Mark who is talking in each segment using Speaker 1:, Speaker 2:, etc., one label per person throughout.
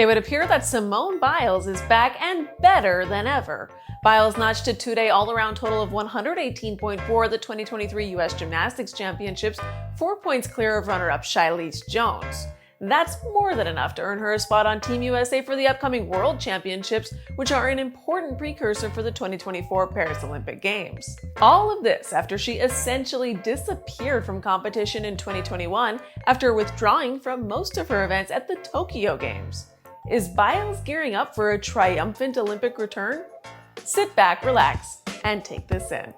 Speaker 1: It would appear that Simone Biles is back and better than ever. Biles notched a two-day all-around total of 118.4 at the 2023 U.S. Gymnastics Championships, 4 points clear of runner-up Shilese Jones. That's more than enough to earn her a spot on Team USA for the upcoming World Championships, which are an important precursor for the 2024 Paris Olympic Games. All of this after she essentially disappeared from competition in 2021 after withdrawing from most of her events at the Tokyo Games. Is Biles gearing up for a triumphant Olympic return? Sit back, relax, and take this in.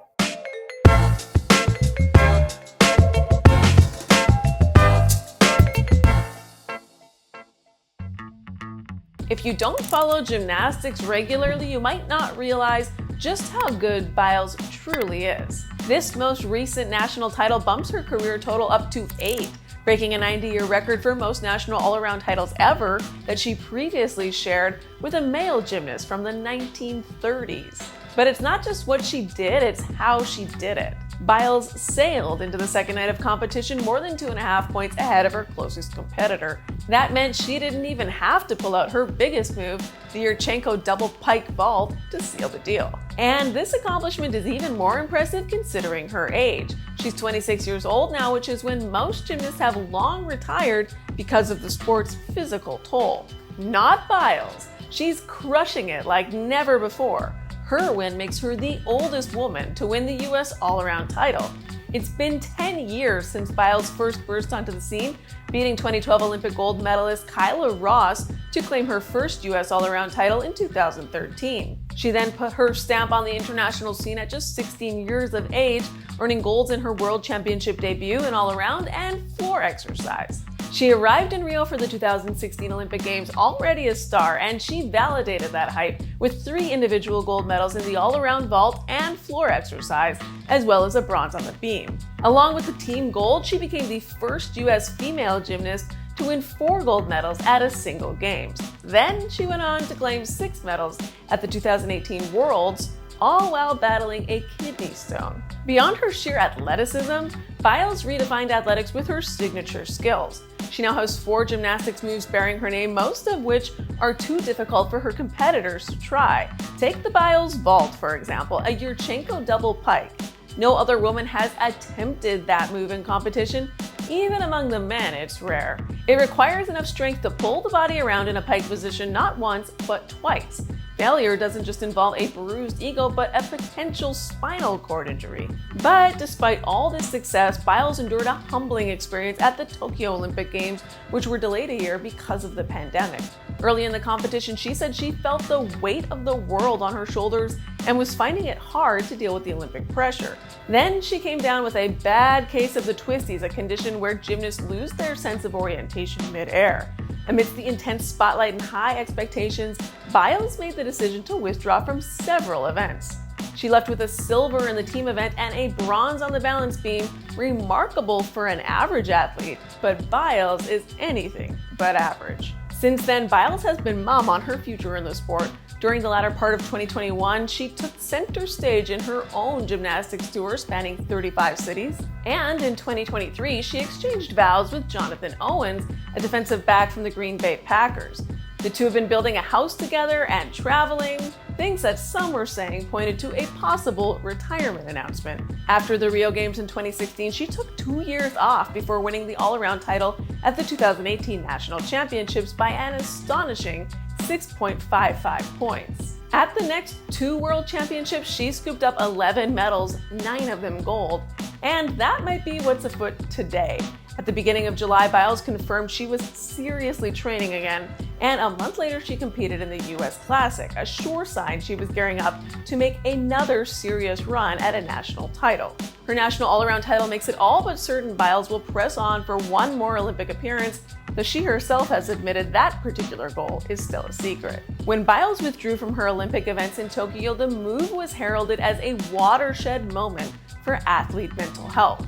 Speaker 1: If you don't follow gymnastics regularly, you might not realize just how good Biles truly is. This most recent national title bumps her career total up to 8, breaking a 90-year record for most national all-around titles ever that she previously shared with a male gymnast from the 1930s. But it's not just what she did, it's how she did it. Biles sailed into the second night of competition more than 2.5 points ahead of her closest competitor. That meant she didn't even have to pull out her biggest move, the Yurchenko double pike vault, to seal the deal. And this accomplishment is even more impressive considering her age. She's 26 years old now, which is when most gymnasts have long retired because of the sport's physical toll. Not Biles. She's crushing it like never before. Her win makes her the oldest woman to win the US all-around title. It's been 10 years since Biles first burst onto the scene, beating 2012 Olympic gold medalist Kyla Ross to claim her first US all-around title in 2013. She then put her stamp on the international scene at just 16 years of age, earning golds in her World Championship debut in all-around and floor exercise. She arrived in Rio for the 2016 Olympic Games already a star, and she validated that hype with 3 individual gold medals in the all-around vault and floor exercise, as well as a bronze on the beam. Along with the team gold, she became the first U.S. female gymnast to win 4 gold medals at a single Games. Then she went on to claim 6 medals at the 2018 Worlds, all while battling a kidney stone. Beyond her sheer athleticism, Biles redefined athletics with her signature skills. She now has 4 gymnastics moves bearing her name, most of which are too difficult for her competitors to try. Take the Biles vault, for example, a Yurchenko double pike. No other woman has attempted that move in competition. Even among the men, it's rare. It requires enough strength to pull the body around in a pike position not once, but twice. Failure doesn't just involve a bruised ego, but a potential spinal cord injury. But despite all this success, Biles endured a humbling experience at the Tokyo Olympic Games, which were delayed a year because of the pandemic. Early in the competition, she said she felt the weight of the world on her shoulders and was finding it hard to deal with the Olympic pressure. Then she came down with a bad case of the Twisties, a condition where gymnasts lose their sense of orientation mid-air. Amidst the intense spotlight and high expectations, Biles made the decision to withdraw from several events. She left with a silver in the team event and a bronze on the balance beam, remarkable for an average athlete, but Biles is anything but average. Since then, Biles has been mum on her future in the sport. During the latter part of 2021, she took center stage in her own gymnastics tour spanning 35 cities. And in 2023, she exchanged vows with Jonathan Owens, a defensive back from the Green Bay Packers. The two have been building a house together and traveling, things that some were saying pointed to a possible retirement announcement. After the Rio Games in 2016, she took 2 years off before winning the all-around title at the 2018 National Championships by an astonishing 6.55 points. At the next 2 World Championships, she scooped up 11 medals, 9 of them gold. And that might be what's afoot today. At the beginning of July, Biles confirmed she was seriously training again, and a month later she competed in the US Classic, a sure sign she was gearing up to make another serious run at a national title. Her national all-around title makes it all but certain Biles will press on for 1 more Olympic appearance, though she herself has admitted that particular goal is still a secret. When Biles withdrew from her Olympic events in Tokyo, the move was heralded as a watershed moment for athlete mental health.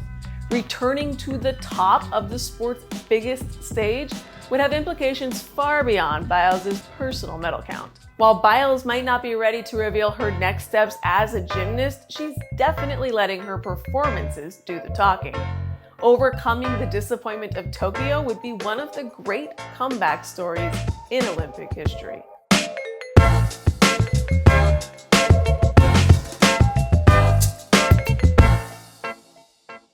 Speaker 1: Returning to the top of the sport's biggest stage would have implications far beyond Biles' personal medal count. While Biles might not be ready to reveal her next steps as a gymnast, she's definitely letting her performances do the talking. Overcoming the disappointment of Tokyo would be one of the great comeback stories in Olympic history.